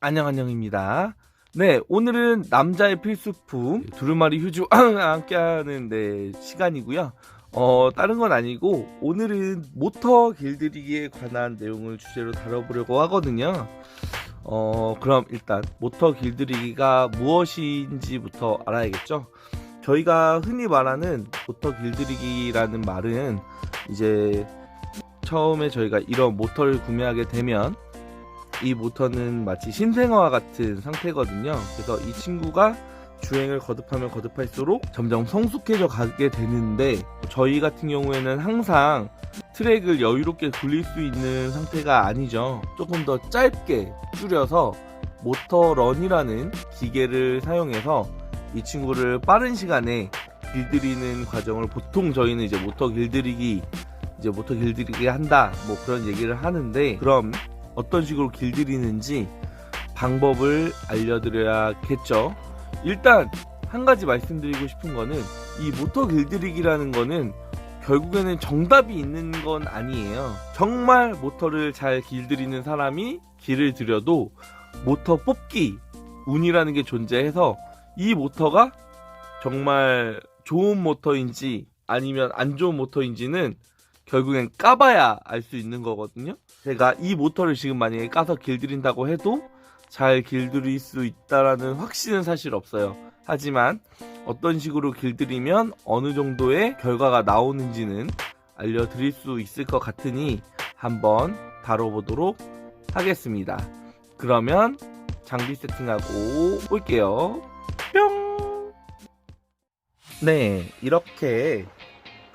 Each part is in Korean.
안녕입니다. 네, 오늘은 남자의 필수품 두루마리 휴지 함께하는 시간이고요. 다른 건 아니고 오늘은 모터 길들이기에 관한 내용을 주제로 다뤄보려고 하거든요. 그럼 일단 모터 길들이기가 무엇인지부터 알아야겠죠. 저희가 흔히 말하는 모터 길들이기라는 말은 이제 처음에 저희가 이런 모터를 구매하게 되면 이 모터는 마치 신생아와 같은 상태거든요. 그래서 이 친구가 주행을 거듭하면 거듭할수록 점점 성숙해져 가게 되는데, 저희 같은 경우에는 항상 트랙을 여유롭게 굴릴 수 있는 상태가 아니죠. 조금 더 짧게 줄여서 모터런이라는 기계를 사용해서 이 친구를 빠른 시간에 길들이는 과정을 보통 저희는 이제 모터 길들이기 한다 뭐 그런 얘기를 하는데, 그럼 어떤 식으로 길들이는지 방법을 알려드려야겠죠. 일단 한 가지 말씀드리고 싶은 거는, 이 모터 길들이기라는 거는 결국에는 정답이 있는 건 아니에요. 정말 모터를 잘 길들이는 사람이 길을 들여도 모터 뽑기 운이라는 게 존재해서 이 모터가 정말 좋은 모터인지 아니면 안 좋은 모터인지는 결국엔 까봐야 알 수 있는 거거든요. 제가 이 모터를 지금 만약에 까서 길들인다고 해도 잘 길들일 수 있다라는 확신은 사실 없어요. 하지만 어떤 식으로 길들이면 어느 정도의 결과가 나오는지는 알려드릴 수 있을 것 같으니 한번 다뤄보도록 하겠습니다. 그러면 장비 세팅하고 올게요. 뿅! 네, 이렇게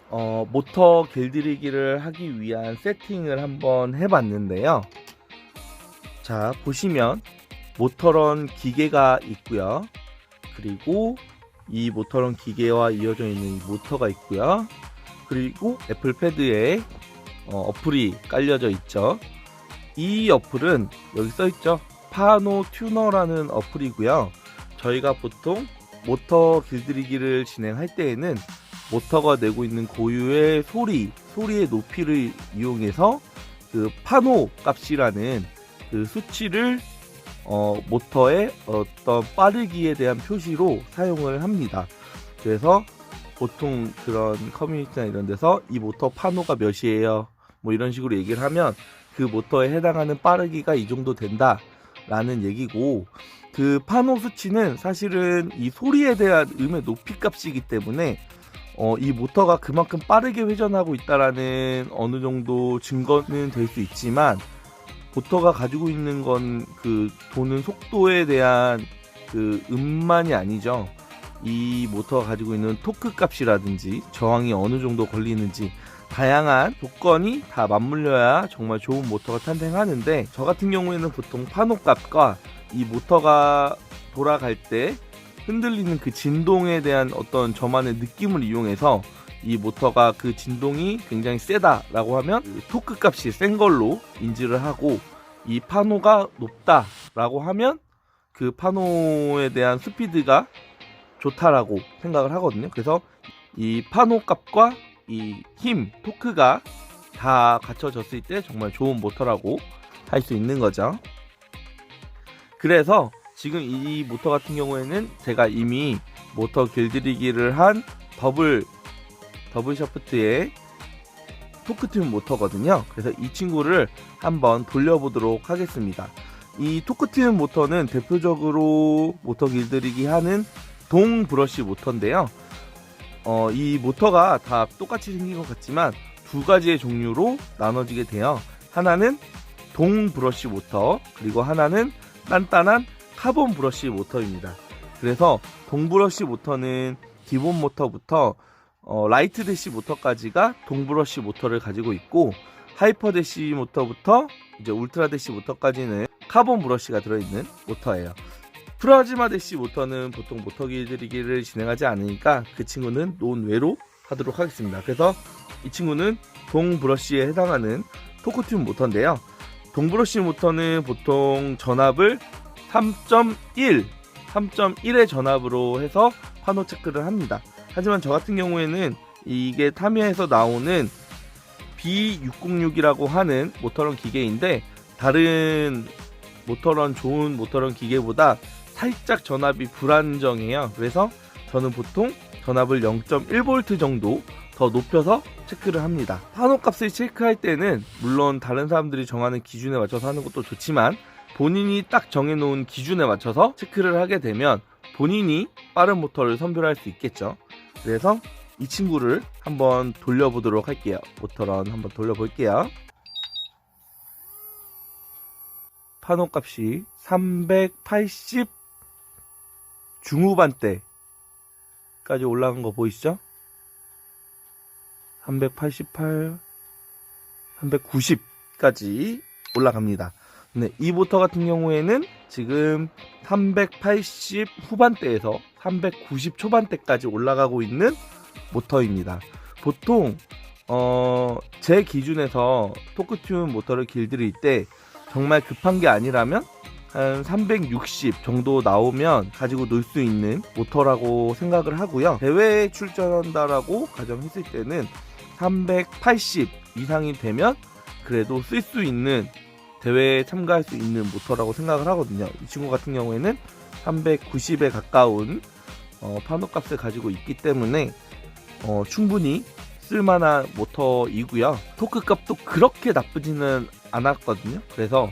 모터 길들이기를 하기 위한 세팅을 한번 해봤는데요. 자, 보시면 모터런 기계가 있고요. 그리고 이 모터런 기계와 이어져 있는 모터가 있고요. 그리고 애플 패드에 어플이 깔려져 있죠. 이 어플은 여기 써있죠. 파노 튜너라는 어플이고요. 저희가 보통 모터 길들이기를 진행할 때에는 모터가 내고 있는 고유의 소리의 높이를 이용해서 그 파노 값이라는 그 수치를 모터의 어떤 빠르기에 대한 표시로 사용을 합니다. 그래서 보통 그런 커뮤니티나 이런 데서 이 모터 파노가 몇이에요 뭐 이런 식으로 얘기를 하면 그 모터에 해당하는 빠르기가 이 정도 된다 라는 얘기고, 그 파노 수치는 사실은 이 소리에 대한 음의 높이 값이기 때문에 이 모터가 그만큼 빠르게 회전하고 있다라는 어느 정도 증거는 될 수 있지만, 모터가 가지고 있는 건 그 도는 속도에 대한 그 음만이 아니죠. 이 모터가 가지고 있는 토크 값이라든지 저항이 어느 정도 걸리는지 다양한 조건이 다 맞물려야 정말 좋은 모터가 탄생하는데, 저 같은 경우에는 보통 파노 값과 이 모터가 돌아갈 때 흔들리는 그 진동에 대한 어떤 저만의 느낌을 이용해서 이 모터가 그 진동이 굉장히 세다라고 하면 그 토크 값이 센 걸로 인지를 하고, 이 파노가 높다라고 하면 그 파노에 대한 스피드가 좋다라고 생각을 하거든요. 그래서 이 파노 값과 이 힘, 토크가 다 갖춰졌을 때 정말 좋은 모터라고 할 수 있는 거죠. 그래서 지금 이 모터 같은 경우에는 제가 이미 모터 길들이기를 한 더블 샤프트의 토크튠 모터거든요. 그래서 이 친구를 한번 돌려보도록 하겠습니다. 이 토크튠 모터는 대표적으로 모터 길들이기 하는 동 브러쉬 모터인데요. 이 모터가 다 똑같이 생긴 것 같지만 두 가지의 종류로 나눠지게 돼요. 하나는 동 브러쉬 모터, 그리고 하나는 단단한 카본 브러쉬 모터입니다. 그래서 동 브러쉬 모터는 기본 모터부터 라이트 대시 모터까지가 동 브러쉬 모터를 가지고 있고, 하이퍼 대시 모터부터 이제 울트라 대시 모터까지는 카본 브러쉬가 들어있는 모터예요. 플라즈마 대시 모터는 보통 모터 길들이기를 진행하지 않으니까 그 친구는 논외로 하도록 하겠습니다. 그래서 이 친구는 동 브러쉬에 해당하는 토크튠 모터인데요. 동 브러쉬 모터는 보통 전압을 3.1의 전압으로 해서 파노 체크를 합니다. 하지만 저 같은 경우에는 이게 타미야에서 나오는 B606이라고 하는 모터런 기계인데, 다른 모터런 좋은 모터런 기계보다 살짝 전압이 불안정해요. 그래서 저는 보통 전압을 0.1V 정도 더 높여서 체크를 합니다. 파노 값을 체크할 때는 물론 다른 사람들이 정하는 기준에 맞춰서 하는 것도 좋지만 본인이 딱 정해놓은 기준에 맞춰서 체크를 하게 되면 본인이 빠른 모터를 선별할 수 있겠죠. 그래서 이 친구를 한번 돌려보도록 할게요. 모터런 한번 돌려볼게요. 파노 값이 380 중후반대까지 올라간 거 보이시죠? 388, 390까지 올라갑니다. 네, 이 모터 같은 경우에는 지금 380 후반대에서 390 초반대까지 올라가고 있는 모터입니다. 보통 제 기준에서 토크튠 모터를 길들일 때 정말 급한 게 아니라면 한 360 정도 나오면 가지고 놀 수 있는 모터라고 생각을 하고요. 대회에 출전한다라고 가정했을 때는 380 이상이 되면 그래도 쓸 수 있는 대회에 참가할 수 있는 모터라고 생각을 하거든요. 이 친구 같은 경우에는 390에 가까운 파노 값을 가지고 있기 때문에 충분히 쓸만한 모터이고요. 토크 값도 그렇게 나쁘지는 않았거든요. 그래서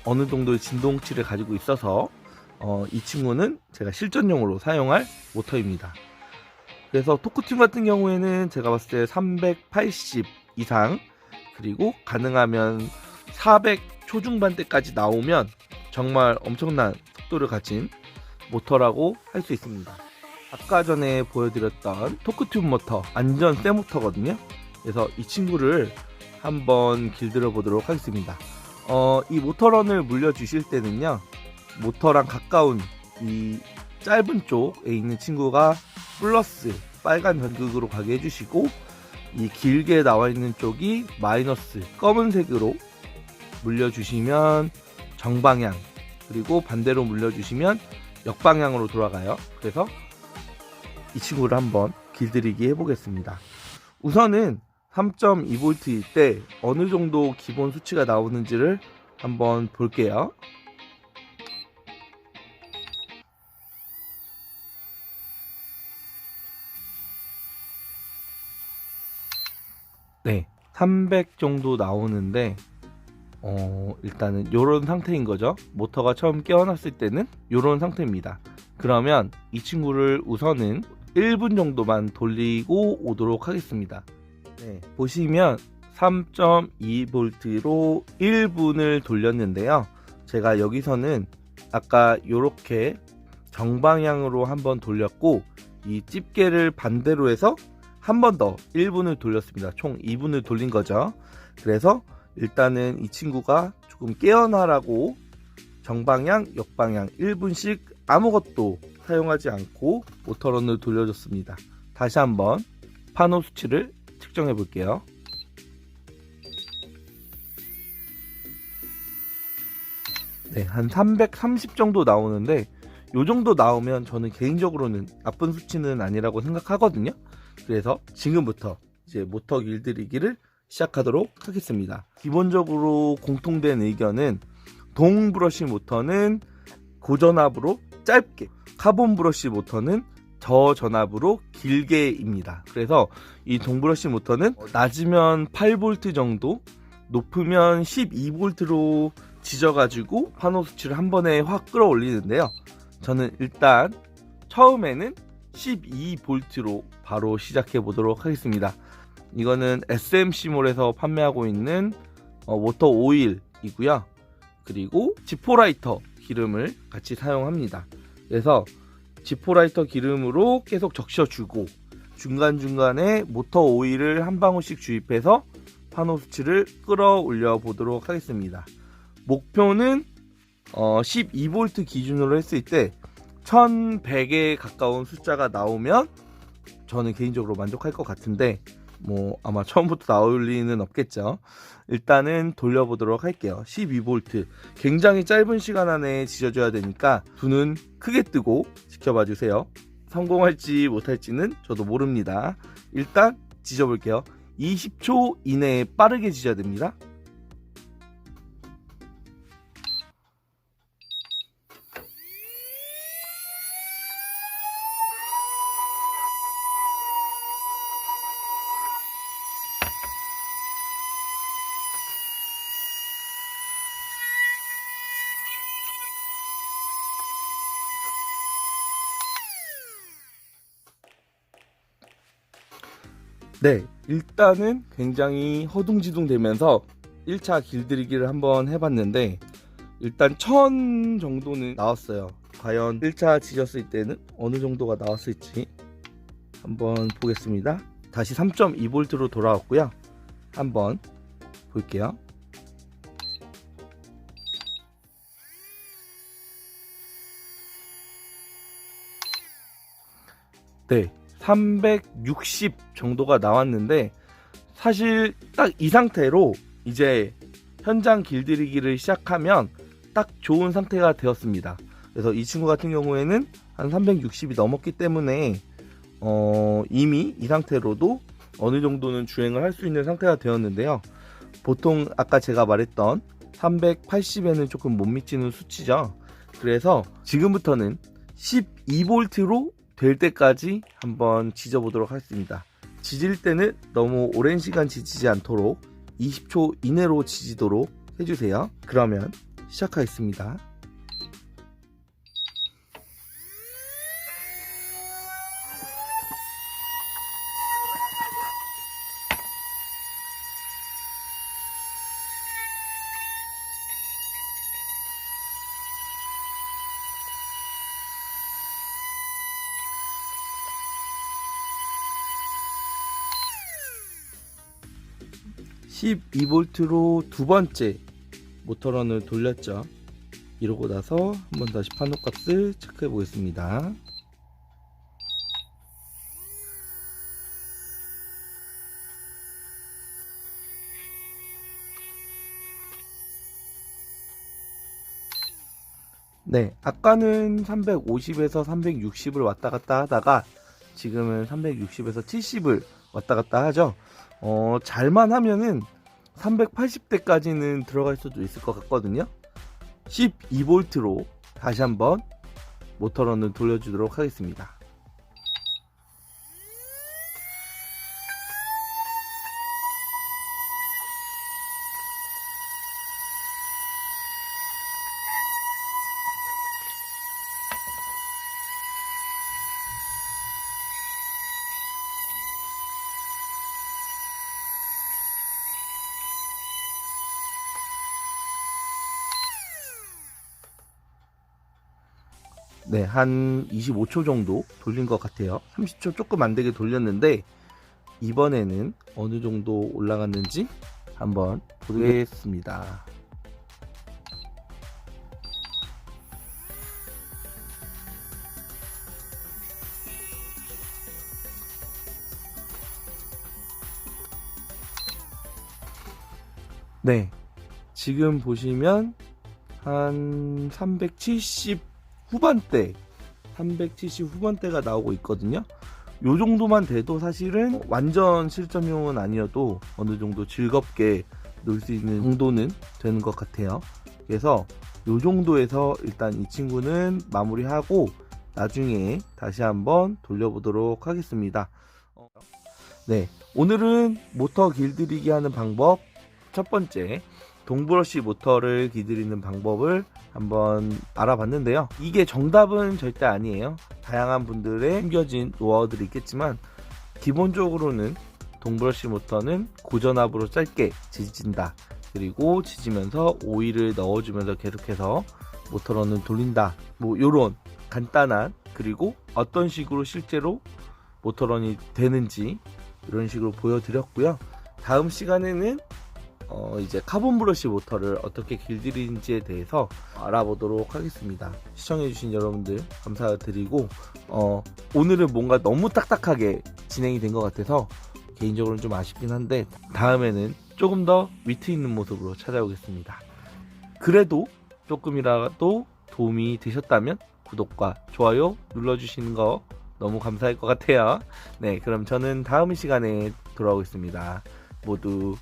어느 정도의 진동치를 가지고 있어서 이 친구는 제가 실전용으로 사용할 모터입니다. 그래서 토크튠 같은 경우에는 제가 봤을 때 380 이상 그리고 가능하면 400 초중반대까지 나오면 정말 엄청난 속도를 가진 모터라고 할 수 있습니다. 아까 전에 보여드렸던 토크튠 모터 완전 새 모터거든요. 그래서 이 친구를 한번 길들여 보도록 하겠습니다. 이 모터런을 물려주실 때는요, 모터랑 가까운 이 짧은 쪽에 있는 친구가 플러스 빨간 전극으로 가게 해주시고, 이 길게 나와 있는 쪽이 마이너스 검은색으로 물려주시면 정방향, 그리고 반대로 물려주시면 역방향으로 돌아가요. 그래서 이 친구를 한번 길들이기 해보겠습니다. 우선은 3.2V일 때 어느 정도 기본 수치가 나오는지를 한번 볼게요. 네, 300 정도 나오는데 일단은 이런 상태인 거죠. 모터가 처음 깨어났을 때는 이런 상태입니다. 그러면 이 친구를 우선은 1분 정도만 돌리고 오도록 하겠습니다. 네, 보시면 3.2V로 1분을 돌렸는데요. 제가 여기서는 아까 이렇게 정방향으로 한번 돌렸고 이 집게를 반대로 해서 한 번 더 1분을 돌렸습니다. 총 2분을 돌린 거죠. 그래서 일단은 이 친구가 조금 깨어나라고 정방향, 역방향 1분씩 아무것도 사용하지 않고 모터런을 돌려줬습니다. 다시 한번 파노 수치를 측정해 볼게요. 네, 한 330 정도 나오는데 요 정도 나오면 저는 개인적으로는 나쁜 수치는 아니라고 생각하거든요. 그래서 지금부터 이제 모터 길들이기를 시작하도록 하겠습니다. 기본적으로 공통된 의견은 동 브러쉬 모터는 고전압으로 짧게, 카본 브러쉬 모터는 저전압으로 길게입니다. 그래서 이 동 브러쉬 모터는 낮으면 8V 정도, 높으면 12V로 지져가지고 파노 수치를 한 번에 확 끌어올리는데요. 저는 일단 처음에는 12V로 바로 시작해 보도록 하겠습니다. 이거는 SMC몰에서 판매하고 있는 모터 오일이고요. 그리고 지포라이터 기름을 같이 사용합니다. 그래서 지포라이터 기름으로 계속 적셔주고 중간중간에 모터 오일을 한 방울씩 주입해서 파노 수치를 끌어올려 보도록 하겠습니다. 목표는 12V 기준으로 했을 때 1100에 가까운 숫자가 나오면 저는 개인적으로 만족할 것 같은데 뭐 아마 처음부터 나올 리는 없겠죠. 일단은 돌려보도록 할게요. 12V 굉장히 짧은 시간 안에 지져줘야 되니까 두 눈 크게 뜨고 지켜봐 주세요. 성공할지 못할지는 저도 모릅니다. 일단 지져볼게요. 20초 이내에 빠르게 지져야 됩니다. 네, 일단은 굉장히 허둥지둥 되면서 1차 길들이기를 한번 해봤는데 일단 1000 정도는 나왔어요. 과연 1차 지졌을 때는 어느 정도가 나왔을지 한번 보겠습니다. 다시 3.2V로 돌아왔고요. 한번 볼게요. 네, 360 정도가 나왔는데 사실 딱 이 상태로 이제 현장 길들이기를 시작하면 딱 좋은 상태가 되었습니다. 그래서 이 친구 같은 경우에는 한 360이 넘었기 때문에 이미 이 상태로도 어느 정도는 주행을 할 수 있는 상태가 되었는데요. 보통 아까 제가 말했던 380에는 조금 못 미치는 수치죠. 그래서 지금부터는 12V로 될 때까지 한번 지져보도록 하겠습니다. 지질 때는 너무 오랜 시간 지지지 않도록 20초 이내로 지지도록 해주세요. 그러면 시작하겠습니다. (12V로) 두 번째 모터런을 돌렸죠. 이러고 나서 한번 다시 판독값을 체크해 보겠습니다. 네, 아까는 350에서 360을 왔다 갔다 하다가 지금은 360에서 70을 왔다 갔다 하죠. 잘만 하면은 380대까지는 들어갈 수도 있을 것 같거든요. 12V로 다시 한번 모터런을 돌려주도록 하겠습니다. 네, 한 25초 정도 돌린 것 같아요. 30초 조금 안 되게 돌렸는데 이번에는 어느 정도 올라갔는지 한번 보겠습니다. 네, 지금 보시면 한 370 후반대 370 후반대가 나오고 있거든요. 요 정도만 돼도 사실은 완전 실전용은 아니어도 어느 정도 즐겁게 놀 수 있는 정도는 되는 것 같아요. 그래서 요 정도에서 일단 이 친구는 마무리하고 나중에 다시 한번 돌려보도록 하겠습니다. 네, 오늘은 모터 길들이기 하는 방법 첫 번째 동브러쉬 모터를 길들이는 방법을 한번 알아봤는데요. 이게 정답은 절대 아니에요. 다양한 분들의 숨겨진 노하우들이 있겠지만 기본적으로는 동브러쉬 모터는 고전압으로 짧게 지진다. 그리고 지지면서 오일을 넣어주면서 계속해서 모터런을 돌린다. 뭐 요런 간단한, 그리고 어떤 식으로 실제로 모터런이 되는지 이런 식으로 보여드렸고요. 다음 시간에는 이제 카본 브러쉬 모터를 어떻게 길들이는지에 대해서 알아보도록 하겠습니다. 시청해주신 여러분들 감사드리고 오늘은 뭔가 너무 딱딱하게 진행이 된 것 같아서 개인적으로는 좀 아쉽긴 한데 다음에는 조금 더 위트 있는 모습으로 찾아오겠습니다. 그래도 조금이라도 도움이 되셨다면 구독과 좋아요 눌러주시는 거 너무 감사할 것 같아요. 네, 그럼 저는 다음 시간에 돌아오겠습니다. 모두